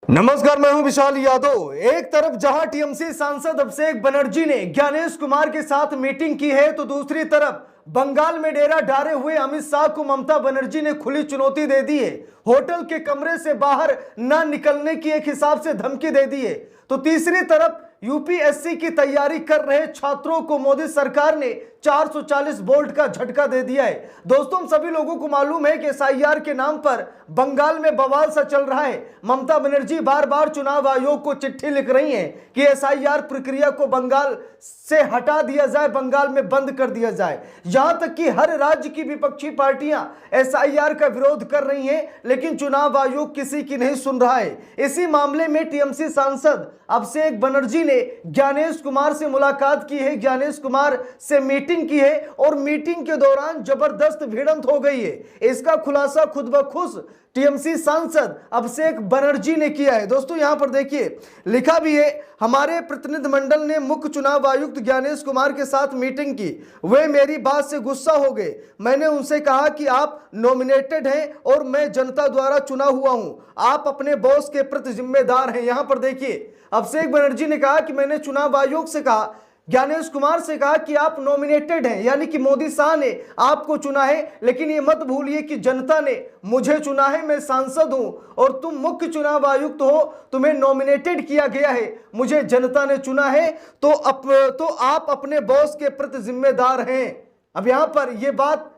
नमस्कार, मैं हूं विशाल यादव। एक तरफ जहां टीएमसी सांसद अभिषेक बनर्जी ने ज्ञानेश कुमार के साथ मीटिंग की है, तो दूसरी तरफ बंगाल में डेरा डाले हुए अमित शाह को ममता बनर्जी ने खुली चुनौती दे दी है। होटल के कमरे से बाहर न निकलने की एक हिसाब से धमकी दे दी है। तो तीसरी तरफ यूपीएससी की तैयारी कर रहे छात्रों को मोदी सरकार ने 440 वोल्ट का झटका दे दिया है। दोस्तों, हम सभी लोगों को मालूम है कि एसआईआर के नाम पर बंगाल में बवाल सा चल रहा है। ममता बनर्जी बार बार चुनाव आयोग को चिट्ठी लिख रही हैं कि एसआईआर प्रक्रिया को बंगाल से हटा दिया जाए, बंगाल में बंद कर दिया जाए। यहां तक कि हर राज्य की विपक्षी पार्टियां एसआईआर का विरोध कर रही हैं, लेकिन चुनाव आयोग किसी की नहीं सुन रहा है। इसी मामले में टीएमसी सांसद अभिषेक बनर्जी ने ज्ञानेश कुमार से मुलाकात की है, ज्ञानेश कुमार से मीटिंग की है और मीटिंग के दौरान जबरदस्त भिड़ंत हो गई है। इसका खुलासा खुद ब खुद टीएमसी सांसद अभिषेक बनर्जी ने किया है। दोस्तों, यहां पर देखिए, लिखा भी है, हमारे प्रतिनिधिमंडल ने मुख्य चुनाव आयुक्त ज्ञानेश कुमार के साथ मीटिंग की। वे मेरी बात से गुस्सा हो गए। मैंने उनसे कहा कि आप नॉमिनेटेड हैं और मैं जनता द्वारा चुना हुआ हूं। आप अपने बॉस के प्रति जिम्मेदार हैं। यहां पर देखिए, अभिषेक बनर्जी ने कहा कि मैंने चुनाव आयोग से कहा, ज्ञानेश कुमार से कहा कि आप नॉमिनेटेड हैं, यानी कि मोदी शाह ने आपको चुना है, लेकिन ये मत भूलिए कि जनता ने मुझे चुना है, मैं सांसद हूं और तुम मुख्य चुनाव आयुक्त हो, तुम्हें नॉमिनेटेड किया गया है, मुझे जनता ने चुना है, तो आप अपने बॉस के प्रति जिम्मेदार हैं। अब यहां पर यह बात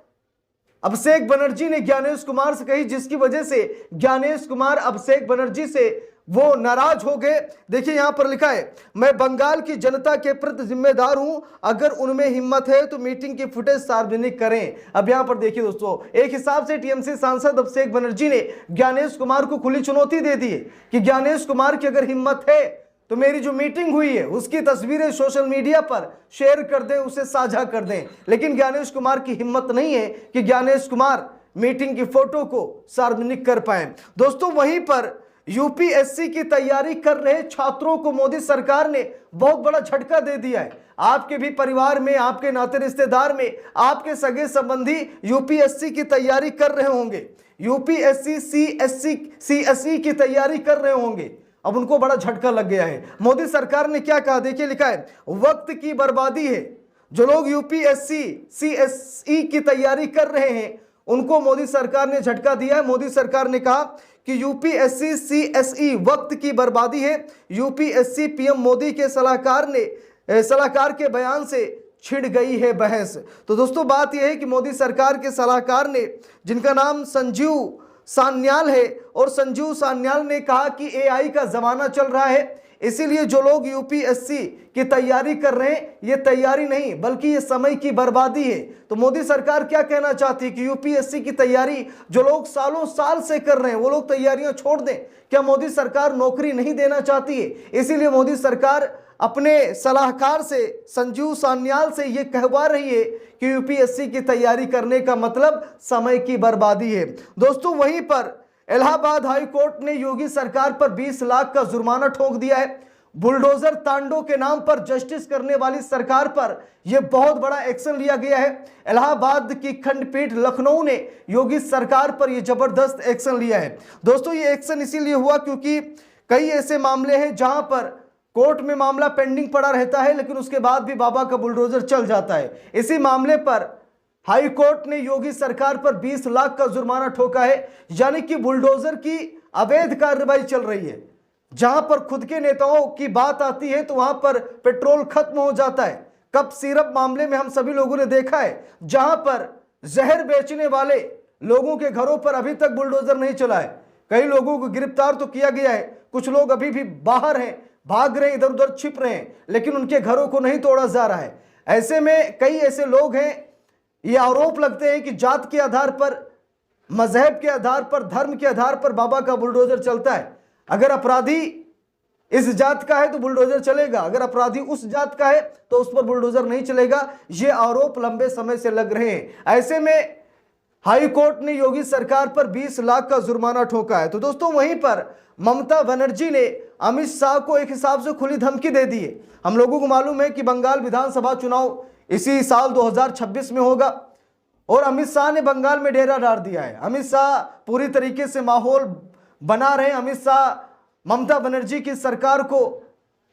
अभिषेक बनर्जी ने ज्ञानेश कुमार से कही, जिसकी वजह से ज्ञानेश कुमार अभिषेक बनर्जी से वो नाराज हो गए। देखिए, यहां पर लिखा है, मैं बंगाल की जनता के प्रति जिम्मेदार हूं, अगर उनमें हिम्मत है तो मीटिंग की फुटेज सार्वजनिक करें। अब यहां पर देखिए दोस्तों, एक हिसाब से टीएमसी सांसद अभिषेक बनर्जी ने ज्ञानेश कुमार को खुली चुनौती दे दी है कि ज्ञानेश कुमार की अगर हिम्मत है तो मेरी जो मीटिंग हुई है उसकी तस्वीरें सोशल मीडिया पर शेयर कर दें, उसे साझा कर दें। लेकिन ज्ञानेश कुमार की हिम्मत नहीं है कि ज्ञानेश कुमार मीटिंग की फोटो को सार्वजनिक कर पाए। दोस्तों, वहीं पर यूपीएससी की तैयारी कर रहे छात्रों को मोदी सरकार ने बहुत बड़ा झटका दे दिया है। आपके भी परिवार में, आपके नाते रिश्तेदार में, आपके सगे संबंधी यूपीएससी की तैयारी कर रहे होंगे, यूपीएससी सीएसई की तैयारी कर रहे होंगे। अब उनको बड़ा झटका लग गया है। मोदी सरकार ने क्या कहा, देखिए, लिखा है, वक्त की बर्बादी है। जो लोग यूपीएससी सीएसई की तैयारी कर रहे हैं उनको मोदी सरकार ने झटका दिया है। मोदी सरकार ने कहा कि यूपीएससी सीएसई वक्त की बर्बादी है। यूपीएससी पीएम मोदी के सलाहकार के बयान से छिड़ गई है बहस। तो दोस्तों, बात यह है कि मोदी सरकार के सलाहकार ने, जिनका नाम संजीव सान्याल है, और संजीव सान्याल ने कहा कि एआई का जमाना चल रहा है, इसीलिए जो लोग यूपीएससी की तैयारी कर रहे हैं, ये तैयारी नहीं बल्कि ये समय की बर्बादी है। तो मोदी सरकार क्या कहना चाहती है कि यूपीएससी की तैयारी जो लोग सालों साल से कर रहे हैं वो लोग तैयारियां छोड़ दें। क्या मोदी सरकार नौकरी नहीं देना चाहती है? इसीलिए मोदी सरकार अपने सलाहकार से, संजीव सान्याल से, ये कहवा रही है कि यूपीएससी की तैयारी करने का मतलब समय की बर्बादी है। दोस्तों, वहीं पर इलाहाबाद हाई कोर्ट ने योगी सरकार पर 20 लाख का जुर्माना ठोक दिया है। बुलडोजर तांडो के नाम पर जस्टिस करने वाली सरकार पर यह बहुत बड़ा एक्शन लिया गया है। इलाहाबाद की खंडपीठ लखनऊ ने योगी सरकार पर यह जबरदस्त एक्शन लिया है। दोस्तों, ये एक्शन इसीलिए हुआ क्योंकि कई ऐसे मामले हैं जहां पर कोर्ट में मामला पेंडिंग पड़ा रहता है, लेकिन उसके बाद भी बाबा का बुलडोजर चल जाता है। इसी मामले पर हाई कोर्ट ने योगी सरकार पर 20 लाख का जुर्माना ठोका है। यानी कि बुलडोजर की अवैध कार्रवाई चल रही है। जहां पर खुद के नेताओं की बात आती है तो वहां पर पेट्रोल खत्म हो जाता है। कप सिरप मामले में हम सभी लोगों ने देखा है, जहां पर जहर बेचने वाले लोगों के घरों पर अभी तक बुलडोजर नहीं चला है। कई लोगों को गिरफ्तार तो किया गया है, कुछ लोग अभी भी बाहर हैं, भाग रहे हैं, इधर उधर छिप रहे हैं, लेकिन उनके घरों को नहीं तोड़ा जा रहा है। ऐसे में कई ऐसे लोग हैं, ये आरोप लगते हैं कि जात के आधार पर, मजहब के आधार पर, धर्म के आधार पर बाबा का बुलडोजर चलता है। अगर अपराधी इस जात का है तो बुलडोजर चलेगा, अगर अपराधी उस जात का है तो उस पर बुलडोजर नहीं चलेगा। ये आरोप लंबे समय से लग रहे हैं। ऐसे में हाई कोर्ट ने योगी सरकार पर 20 लाख का जुर्माना ठोका है। तो दोस्तों, वहीं पर ममता बनर्जी ने अमित शाह को एक हिसाब से खुली धमकी दे दी है। हम लोगों को मालूम है कि बंगाल विधानसभा चुनाव इसी साल 2026 में होगा और अमित शाह ने बंगाल में डेरा डाल दिया है। अमित शाह पूरी तरीके से माहौल बना रहे हैं। अमित शाह ममता बनर्जी की सरकार को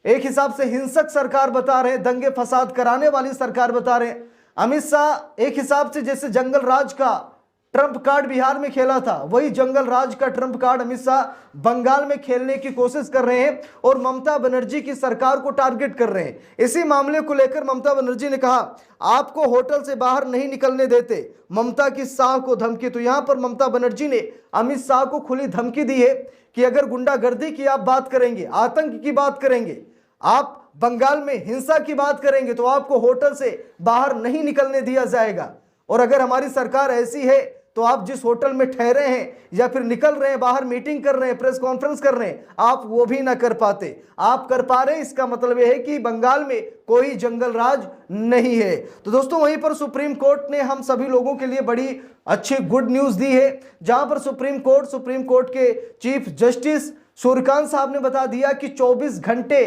एक हिसाब से हिंसक सरकार बता रहे हैं, दंगे फसाद कराने वाली सरकार बता रहे हैं। अमित शाह एक हिसाब से जैसे जंगल राज का ट्रंप कार्ड बिहार में खेला था, वही जंगल राज का ट्रंप कार्ड अमित शाह बंगाल में खेलने की कोशिश कर रहे हैं और ममता बनर्जी की सरकार को टारगेट कर रहे हैं। इसी मामले को लेकर ममता बनर्जी ने कहा आपको होटल से बाहर नहीं निकलने देते, ममता की शाह को धमकी। तो यहां पर ममता बनर्जी ने अमित शाह को खुली धमकी दी है कि अगर गुंडागर्दी की आप बात करेंगे, आतंक की बात करेंगे, आप बंगाल में हिंसा की बात करेंगे तो आपको होटल से बाहर नहीं निकलने दिया जाएगा। और अगर हमारी सरकार ऐसी है तो आप जिस होटल में ठहरे हैं या फिर निकल रहे हैं बाहर, मीटिंग कर रहे हैं, प्रेस कॉन्फ्रेंस कर रहे हैं, आप वो भी ना कर पाते, आप कर पा रहे हैं। इसका मतलब यह है कि बंगाल में कोई जंगल राज नहीं है। तो दोस्तों वहीं पर सुप्रीम कोर्ट ने हम सभी लोगों के लिए बड़ी अच्छी गुड न्यूज दी है, जहां पर सुप्रीम कोर्ट के चीफ जस्टिस सूर्यकांत साहब ने बता दिया कि 24 घंटे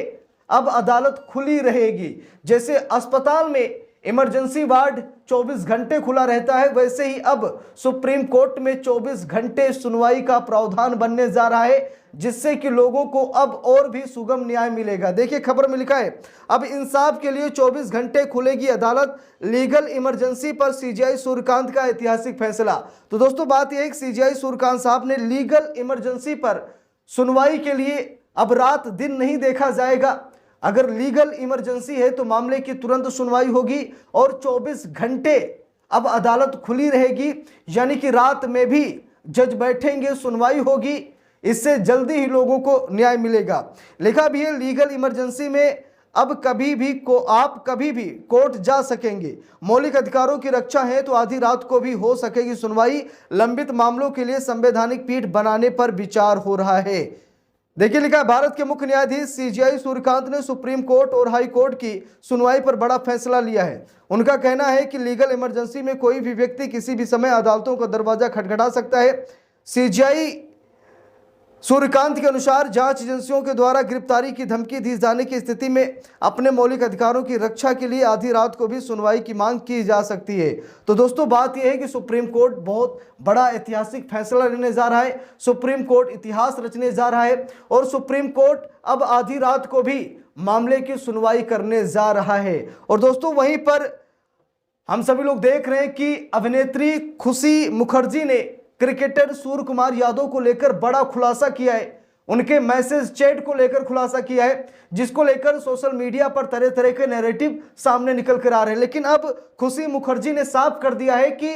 अब अदालत खुली रहेगी। जैसे अस्पताल में इमरजेंसी वार्ड 24 घंटे खुला रहता है, वैसे ही अब सुप्रीम कोर्ट में 24 घंटे सुनवाई का प्रावधान बनने जा रहा है, जिससे कि लोगों को अब और भी सुगम न्याय मिलेगा। देखिए खबर में लिखा है अब इंसाफ के लिए 24 घंटे खुलेगी अदालत, लीगल इमरजेंसी पर सीजेआई सूर्यकांत का ऐतिहासिक फैसला। तो दोस्तों बात यह है कि सीजेआई सूर्यकांत साहब ने लीगल इमरजेंसी पर सुनवाई के लिए अब रात दिन नहीं देखा जाएगा। अगर लीगल इमरजेंसी है तो मामले की तुरंत सुनवाई होगी और 24 घंटे अब अदालत खुली रहेगी, यानी कि रात में भी जज बैठेंगे, सुनवाई होगी। इससे जल्दी ही लोगों को न्याय मिलेगा। लिखा भी है लीगल इमरजेंसी में अब आप कभी भी कोर्ट जा सकेंगे, मौलिक अधिकारों की रक्षा है तो आधी रात को भी हो सकेगी सुनवाई, लंबित मामलों के लिए संवैधानिक पीठ बनाने पर विचार हो रहा है। देखिए लिखा है भारत के मुख्य न्यायाधीश सीजेआई सूर्यकांत ने सुप्रीम कोर्ट और हाई कोर्ट की सुनवाई पर बड़ा फैसला लिया है। उनका कहना है कि लीगल इमरजेंसी में कोई भी व्यक्ति किसी भी समय अदालतों का दरवाजा खटखटा सकता है। सीजेआई सूर्यकांत के अनुसार जांच एजेंसियों के द्वारा गिरफ्तारी की धमकी दी जाने की स्थिति में अपने मौलिक अधिकारों की रक्षा के लिए आधी रात को भी सुनवाई की मांग की जा सकती है। तो दोस्तों बात यह है कि सुप्रीम कोर्ट बहुत बड़ा ऐतिहासिक फैसला लेने जा रहा है, सुप्रीम कोर्ट इतिहास रचने जा रहा है और सुप्रीम कोर्ट अब आधी रात को भी मामले की सुनवाई करने जा रहा है। और दोस्तों वहीं पर हम सभी लोग देख रहे हैं कि अभिनेत्री खुशी मुखर्जी ने क्रिकेटर सूर्य कुमार यादव को लेकर बड़ा खुलासा किया है, उनके मैसेज चैट को लेकर खुलासा किया है, जिसको लेकर सोशल मीडिया पर तरह तरह के नैरेटिव सामने निकल कर आ रहे हैं। लेकिन अब खुशी मुखर्जी ने साफ कर दिया है कि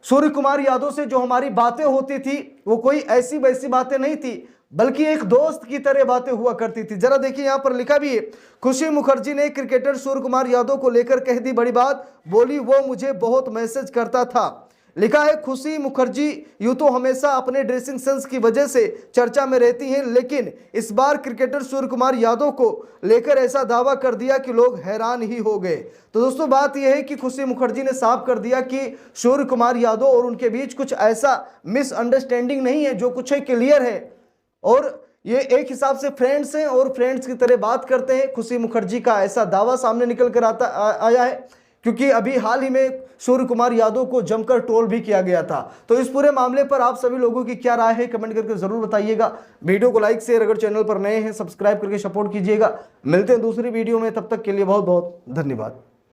सूर्य कुमार यादव से जो हमारी बातें होती थी वो कोई ऐसी वैसी बातें नहीं थी, बल्कि एक दोस्त की तरह बातें हुआ करती थी। जरा देखिए यहां पर लिखा भी है खुशी मुखर्जी ने क्रिकेटर सूर्य कुमार यादव को लेकर कह दी बड़ी बात, बोली वो मुझे बहुत मैसेज करता था। लिखा है खुशी मुखर्जी यूं तो हमेशा अपने ड्रेसिंग सेंस की वजह से चर्चा में रहती हैं, लेकिन इस बार क्रिकेटर सूर्य कुमार यादव को लेकर ऐसा दावा कर दिया कि लोग हैरान ही हो गए। तो दोस्तों बात यह है कि खुशी मुखर्जी ने साफ कर दिया कि सूर्य कुमार यादव और उनके बीच कुछ ऐसा मिसअंडरस्टैंडिंग नहीं है, जो कुछ है क्लियर है और ये एक हिसाब से फ्रेंड्स हैं और फ्रेंड्स की तरह बात करते हैं। खुशी मुखर्जी का ऐसा दावा सामने निकल कर आया है, क्योंकि अभी हाल ही में सूर्य कुमार यादव को जमकर ट्रोल भी किया गया था। तो इस पूरे मामले पर आप सभी लोगों की क्या राय है कमेंट करके जरूर बताइएगा। वीडियो को लाइक शेयर, अगर चैनल पर नए हैं सब्सक्राइब करके सपोर्ट कीजिएगा। मिलते हैं दूसरी वीडियो में, तब तक के लिए बहुत बहुत धन्यवाद।